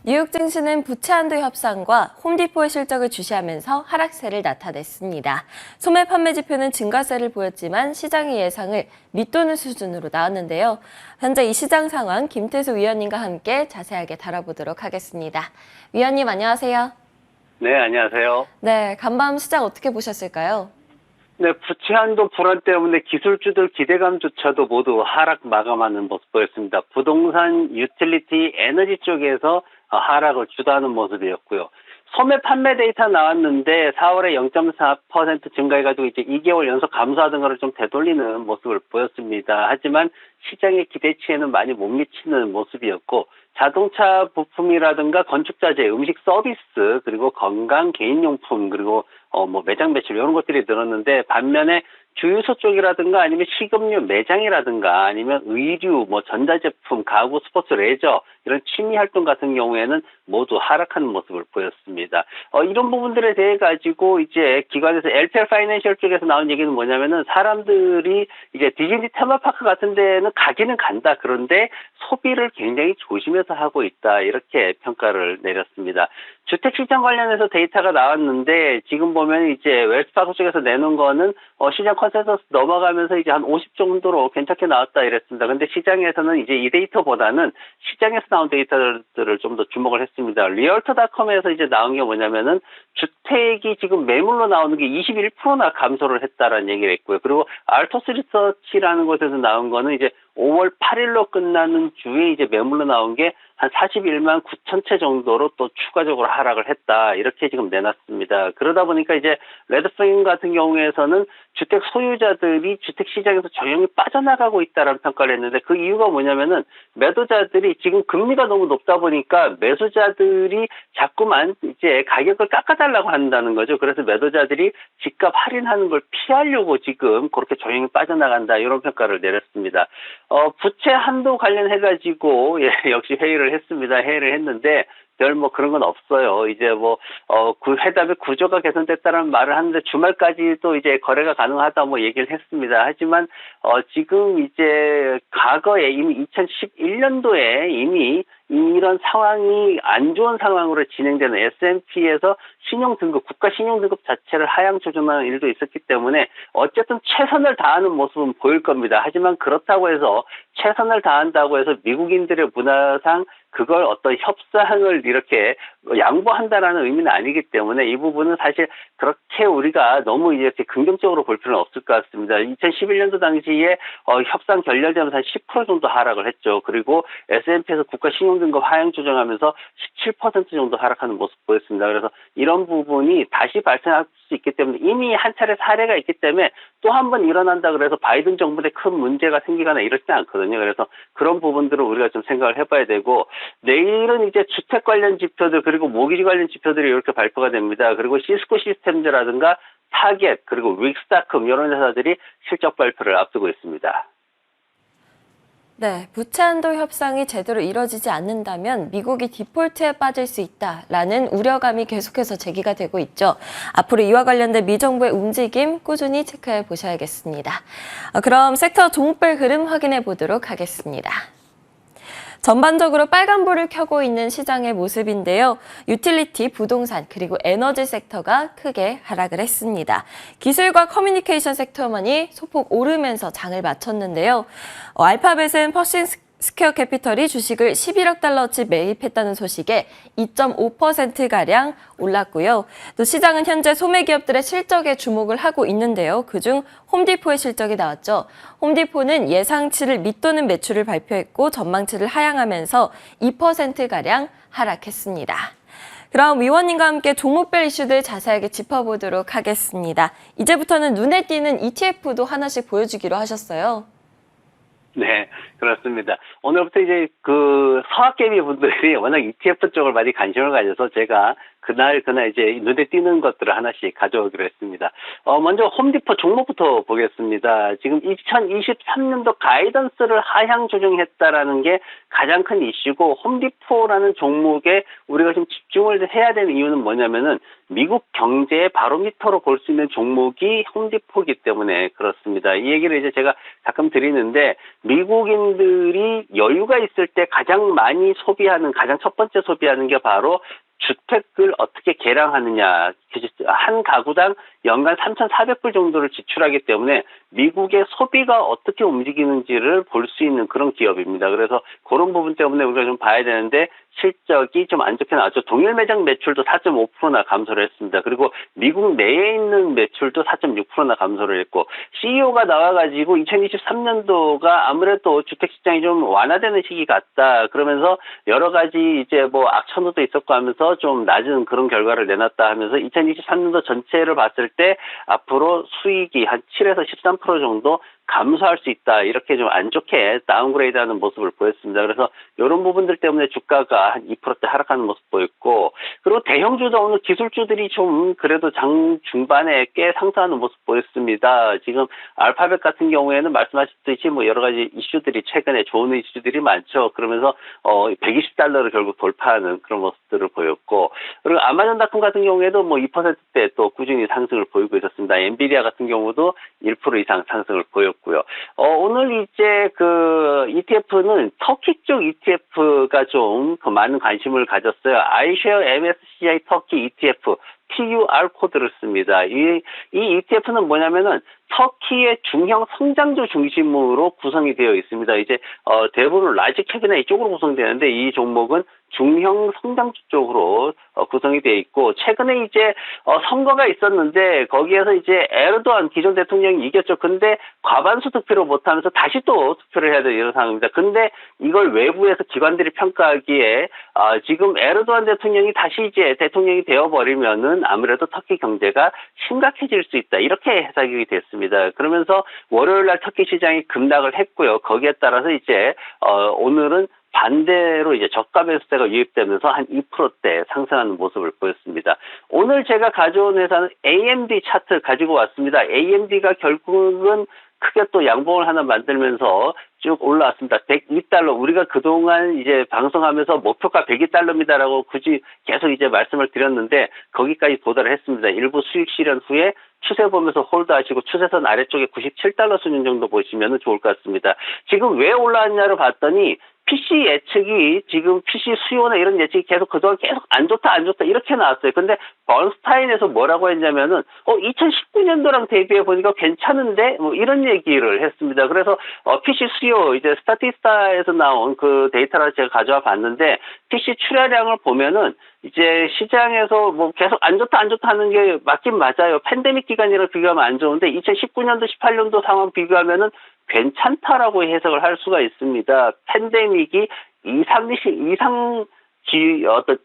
뉴욕 증시는 부채 한도 협상과 홈디포의 실적을 주시하면서 하락세를 나타냈습니다. 소매 판매 지표는 증가세를 보였지만 시장의 예상을 밑도는 수준으로 나왔는데요. 현재 이 시장 상황 김태수 위원님과 함께 자세하게 다뤄보도록 하겠습니다. 위원님 안녕하세요. 네, 안녕하세요. 네, 간밤 시장 어떻게 보셨을까요? 네, 부채 한도 불안 때문에 기술주들 기대감조차도 모두 하락 마감하는 모습 보였습니다. 부동산, 유틸리티, 에너지 쪽에서 하락을 주도하는 모습이었고요. 소매 판매 데이터 나왔는데 4월에 0.4% 증가해가지고 이제 2개월 연속 감소하던 것을 좀 되돌리는 모습을 보였습니다. 하지만 시장의 기대치에는 많이 못 미치는 모습이었고 자동차 부품이라든가 건축자재, 음식 서비스, 그리고 건강 개인용품, 그리고 매장 매출 이런 것들이 늘었는데 반면에 주유소 쪽이라든가 아니면 식음료 매장이라든가 아니면 의류, 전자제품, 가구, 스포츠, 레저 이런 취미 활동 같은 경우에는 모두 하락하는 모습을 보였습니다. 이런 부분들에 대해 가지고 이제 기관에서 LPL 파이낸셜 쪽에서 나온 얘기는 뭐냐면은 사람들이 이제 디즈니 테마파크 같은 데는 가기는 간다. 그런데 소비를 굉장히 조심해서 하고 있다. 이렇게 평가를 내렸습니다. 주택시장 관련해서 데이터가 나왔는데 지금 보면 이제 웰스파고 쪽에서 내놓은 거는 시장 컨센서스 넘어가면서 이제 한 50 정도로 괜찮게 나왔다 이랬습니다. 근데 시장에서는 이제 이 데이터보다는 시장에서 나온 데이터들을 좀 더 주목을 했습니다. 리얼터닷컴에서 이제 나온 게 뭐냐면은 주택이 지금 매물로 나오는 게 21%나 감소를 했다라는 얘기를 했고요. 그리고 알토스 리서치라는 곳에서 나온 거는 이제 5월 8일로 끝나는 주에 이제 매물로 나온 게 한 41만 9천 채 정도로 또 추가적으로 하락을 했다. 이렇게 지금 내놨습니다. 그러다 보니까 이제 레드핑 같은 경우에서는 주택 소유자들이 주택 시장에서 조용히 빠져나가고 있다라는 평가를 했는데 그 이유가 뭐냐면은 매도자들이 지금 금리가 너무 높다 보니까 매수자들이 자꾸만 이제 가격을 깎아달라고 한다는 거죠. 그래서 매도자들이 집값 할인하는 걸 피하려고 지금 그렇게 조용히 빠져나간다. 이런 평가를 내렸습니다. 부채 한도 관련해가지고, 역시 회의를 했습니다. 회의를 했는데, 별 그런 건 없어요. 이제 회담의 구조가 개선됐다는 말을 하는데 주말까지도 이제 거래가 가능하다 얘기를 했습니다. 하지만, 지금 이제 과거에 이미 2011년도에 이미 이런 상황이 안 좋은 상황으로 진행되는 S&P에서 신용등급, 국가 신용등급 자체를 하향 조정하는 일도 있었기 때문에 어쨌든 최선을 다하는 모습은 보일 겁니다. 하지만 그렇다고 해서 최선을 다한다고 해서 미국인들의 문화상 그걸 어떤 협상을 이렇게 양보한다라는 의미는 아니기 때문에 이 부분은 사실 그렇게 우리가 너무 이렇게 긍정적으로 볼 필요는 없을 것 같습니다. 2011년도 당시에 협상 결렬되면서 한 10% 정도 하락을 했죠. 그리고 S&P에서 국가 신용등급 하향 조정하면서 17% 정도 하락하는 모습 보였습니다. 그래서 이런 부분이 다시 발생할 수 있기 때문에 이미 한 차례 사례가 있기 때문에 또 한 번 일어난다 그래서 바이든 정부 내 큰 문제가 생기거나 이렇지 않거든요. 그래서 그런 부분들을 우리가 좀 생각을 해봐야 되고 내일은 이제 주택 관련 지표들 그리고 모기지 관련 지표들이 이렇게 발표가 됩니다. 그리고 시스코 시스템즈라든가 타겟 그리고 윅스타컴 이런 회사들이 실적 발표를 앞두고 있습니다. 네, 부채 한도 협상이 제대로 이뤄지지 않는다면 미국이 디폴트에 빠질 수 있다라는 우려감이 계속해서 제기가 되고 있죠. 앞으로 이와 관련된 미정부의 움직임 꾸준히 체크해 보셔야겠습니다. 그럼 섹터 종목별 흐름 확인해 보도록 하겠습니다. 전반적으로 빨간불을 켜고 있는 시장의 모습인데요. 유틸리티, 부동산, 그리고 에너지 섹터가 크게 하락을 했습니다. 기술과 커뮤니케이션 섹터만이 소폭 오르면서 장을 마쳤는데요. 알파벳은 퍼싱 스퀘어 캐피털이 주식을 11억 달러치 매입했다는 소식에 2.5%가량 올랐고요. 또 시장은 현재 소매 기업들의 실적에 주목을 하고 있는데요. 그중 홈디포의 실적이 나왔죠. 홈디포는 예상치를 밑도는 매출을 발표했고 전망치를 하향하면서 2%가량 하락했습니다. 그럼 위원님과 함께 종목별 이슈들 자세하게 짚어보도록 하겠습니다. 이제부터는 눈에 띄는 ETF도 하나씩 보여주기로 하셨어요. 네, 그렇습니다. 오늘부터 이제 서학개미 분들이 워낙 ETF 쪽을 많이 관심을 가져서 제가 그날 이제 눈에 띄는 것들을 하나씩 가져오기로 했습니다. 먼저 홈디포 종목부터 보겠습니다. 지금 2023년도 가이던스를 하향 조정했다라는 게 가장 큰 이슈고, 홈디포라는 종목에 우리가 좀 집중을 해야 되는 이유는 뭐냐면은 미국 경제의 바로미터로 볼 수 있는 종목이 홈디포이기 때문에 그렇습니다. 이 얘기를 이제 제가 가끔 드리는데, 미국인들이 여유가 있을 때 가장 많이 소비하는, 가장 첫 번째 소비하는 게 바로 주택을 어떻게 개량하느냐. 한 가구당 연간 3,400불 정도를 지출하기 때문에 미국의 소비가 어떻게 움직이는지를 볼 수 있는 그런 기업입니다. 그래서 그런 부분 때문에 우리가 좀 봐야 되는데, 실적이 좀 안 좋게 나왔죠. 동일 매장 매출도 4.5%나 감소를 했습니다. 그리고 미국 내에 있는 매출도 4.6%나 감소를 했고, CEO가 나와가지고 2023년도가 아무래도 주택시장이 좀 완화되는 시기 같다, 그러면서 여러 가지 이제 뭐 악천후도 있었고 하면서 좀 낮은 그런 결과를 내놨다 하면서 2023년도 전체를 봤을 때 앞으로 수익이 한 7에서 13% 정도 감소할 수 있다, 이렇게 좀 안 좋게 다운그레이드하는 모습을 보였습니다. 그래서 이런 부분들 때문에 주가가 한 2%대 하락하는 모습 보였고, 그리고 대형주도 오늘 기술주들이 좀 그래도 장 중반에 꽤 상승하는 모습 보였습니다. 지금 알파벳 같은 경우에는 말씀하셨듯이 뭐 여러 가지 이슈들이 최근에 좋은 이슈들이 많죠. 그러면서 $120를 결국 돌파하는 그런 모습들을 보였고, 그리고 아마존닷컴 같은 경우에도 뭐 2%대 또 꾸준히 상승을 보이고 있었습니다. 엔비디아 같은 경우도 1% 이상 상승을 보였고요. 오늘 이제 그 ETF는 터키 쪽 ETF가 좀 그 많은 관심을 가졌어요. iShare MSCI 터키 ETF TUR 코드를 씁니다. 이 ETF는 뭐냐면은 터키의 중형 성장주 중심으로 구성이 되어 있습니다. 이제 대부분 라지 캡이나 이쪽으로 구성되는데, 이 종목은 중형 성장주 쪽으로 구성이 되어 있고, 최근에 이제 선거가 있었는데 거기에서 이제 에르도안 기존 대통령이 이겼죠. 근데 과반수 투표를 못하면서 다시 또 투표를 해야 되는 이런 상황입니다. 근데 이걸 외부에서 기관들이 평가하기에 지금 에르도안 대통령이 다시 이제 대통령이 되어버리면은 아무래도 터키 경제가 심각해질 수 있다, 이렇게 해석이 됐습니다. 그러면서 월요일날 터키 시장이 급락을 했고요. 거기에 따라서 이제 오늘은 반대로 이제 저가 매수세가 유입되면서 한 2%대 상승하는 모습을 보였습니다. 오늘 제가 가져온 회사는 AMD 차트 가지고 왔습니다. AMD가 결국은 크게 또 양봉을 하나 만들면서 쭉 올라왔습니다. 102달러. 우리가 그동안 이제 방송하면서 목표가 102달러입니다라고 굳이 계속 이제 말씀을 드렸는데, 거기까지 도달을 했습니다. 일부 수익 실현 후에 추세 보면서 홀드하시고, 추세선 아래쪽에 97달러 수준 정도 보시면 좋을 것 같습니다. 지금 왜 올라왔냐를 봤더니, PC 예측이 지금 PC 수요나 이런 예측이 그동안 계속 안 좋다 이렇게 나왔어요. 근데 번스타인에서 뭐라고 했냐면은 2019년도랑 대비해 보니까 괜찮은데 뭐 이런 얘기를 했습니다. 그래서 PC 수요 이제 스타티스타에서 나온 그 데이터를 제가 가져와 봤는데, PC 출하량을 보면은 이제 시장에서 뭐 계속 안 좋다 하는 게 맞긴 맞아요. 팬데믹 기간이랑 비교하면 안 좋은데 2019년도 18년도 상황 비교하면은 괜찮다라고 해석을 할 수가 있습니다. 팬데믹이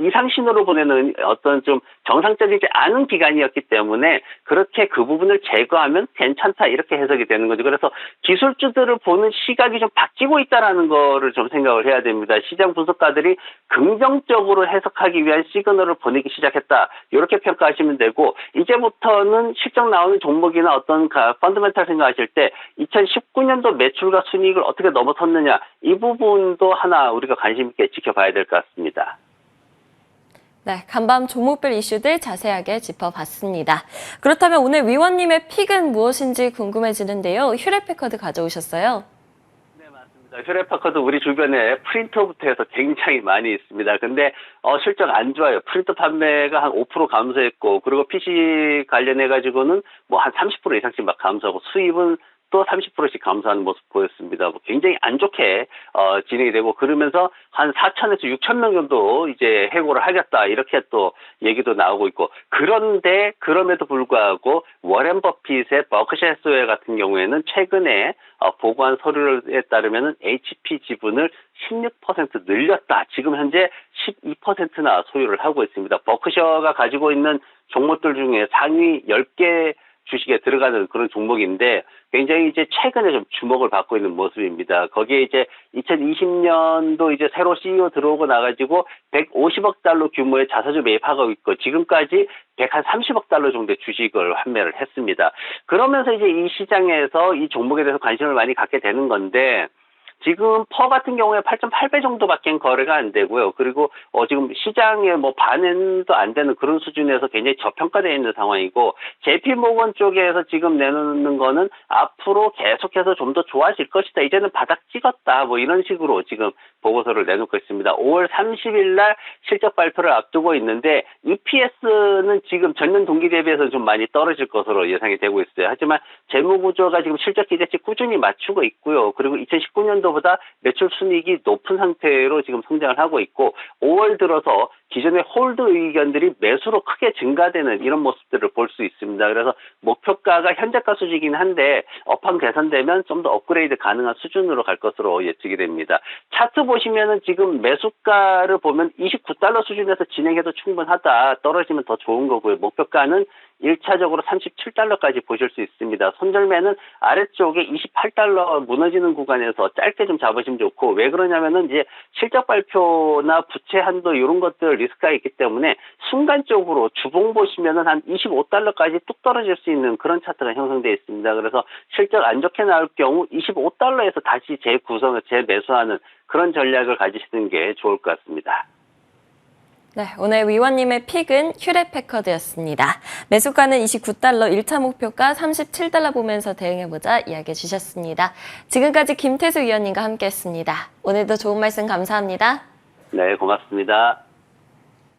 이상 신호로 보내는 어떤 좀 정상적이지 않은 기간이었기 때문에 그렇게 그 부분을 제거하면 괜찮다, 이렇게 해석이 되는 거죠. 그래서 기술주들을 보는 시각이 좀 바뀌고 있다라는 거를 좀 생각을 해야 됩니다. 시장 분석가들이 긍정적으로 해석하기 위한 시그널을 보내기 시작했다, 이렇게 평가하시면 되고, 이제부터는 실적 나오는 종목이나 어떤 펀더멘탈 생각하실 때 2019년도 매출과 순이익을 어떻게 넘어섰느냐, 이 부분도 하나 우리가 관심 있게 지켜봐야 될 것 같습니다. 네, 간밤 종목별 이슈들 자세하게 짚어봤습니다. 그렇다면 오늘 위원님의 픽은 무엇인지 궁금해지는데요. 휴렛패커드 가져오셨어요? 네, 맞습니다. 휴렛패커드 우리 주변에 프린터부터 해서 굉장히 많이 있습니다. 근데 실적 안 좋아요. 프린터 판매가 한 5% 감소했고, 그리고 PC 관련해가지고는 뭐 한 30% 이상씩 막 감소하고, 수입은 또 30%씩 감소하는 모습 보였습니다. 굉장히 안 좋게 진행이 되고, 그러면서 한 4천에서 6천 명 정도 이제 해고를 하겠다, 이렇게 또 얘기도 나오고 있고, 그런데 그럼에도 불구하고 워렌 버핏의 버크셔 해서웨어 같은 경우에는 최근에 보고한 서류에 따르면 HP 지분을 16% 늘렸다. 지금 현재 12%나 소유를 하고 있습니다. 버크셔가 가지고 있는 종목들 중에 상위 10개 주식에 들어가는 그런 종목인데 굉장히 이제 최근에 좀 주목을 받고 있는 모습입니다. 거기에 이제 2020년도 이제 새로 CEO 들어오고 나가지고 150억 달러 규모의 자사주 매입하고 있고 지금까지 130억 달러 정도의 주식을 판매를 했습니다. 그러면서 이제 이 시장에서 이 종목에 대해서 관심을 많이 갖게 되는 건데 지금 퍼 같은 경우에 8.8배 정도밖에 거래가 안 되고요. 그리고 지금 시장에 뭐 반은도 안 되는 그런 수준에서 굉장히 저평가되어 있는 상황이고 JP 모건 쪽에서 지금 내놓는 거는 앞으로 계속해서 좀 더 좋아질 것이다. 이제는 바닥 찍었다. 뭐 이런 식으로 지금 보고서를 내놓고 있습니다. 5월 30일 날 실적 발표를 앞두고 있는데 EPS는 지금 전년 동기 대비해서 좀 많이 떨어질 것으로 예상이 되고 있어요. 하지만 재무 구조가 지금 실적 기대치 꾸준히 맞추고 있고요. 그리고 2019년도보다 매출 순이익이 높은 상태로 지금 성장을 하고 있고 5월 들어서 기존의 홀드 의견들이 매수로 크게 증가되는 이런 모습들을 볼 수 있습니다. 그래서 목표가가 현재가 수준이긴 한데 업황 개선되면 좀 더 업그레이드 가능한 수준으로 갈 것으로 예측이 됩니다. 차트 보시면은 지금 매수가를 보면 29달러 수준에서 진행해도 충분하다. 떨어지면 더 좋은 거고요. 목표가는 1차적으로 37달러까지 보실 수 있습니다. 손절매는 아래쪽에 28달러 무너지는 구간에서 짧게 좀 잡으시면 좋고 왜 그러냐면은 이제 실적 발표나 부채 한도 이런 것들 리스크가 있기 때문에 순간적으로 주봉 보시면은 한 25달러까지 뚝 떨어질 수 있는 그런 차트가 형성되어 있습니다. 그래서 실적 안 좋게 나올 경우 25달러에서 다시 재구성을 재매수하는 그런 전략을 가지시는 게 좋을 것 같습니다. 네, 오늘 위원님의 픽은 휴렛패커드였습니다. 매수가는 29달러, 1차 목표가 37달러 보면서 대응해보자 이야기해 주셨습니다. 지금까지 김태수 위원님과 함께했습니다. 오늘도 좋은 말씀 감사합니다. 네, 고맙습니다.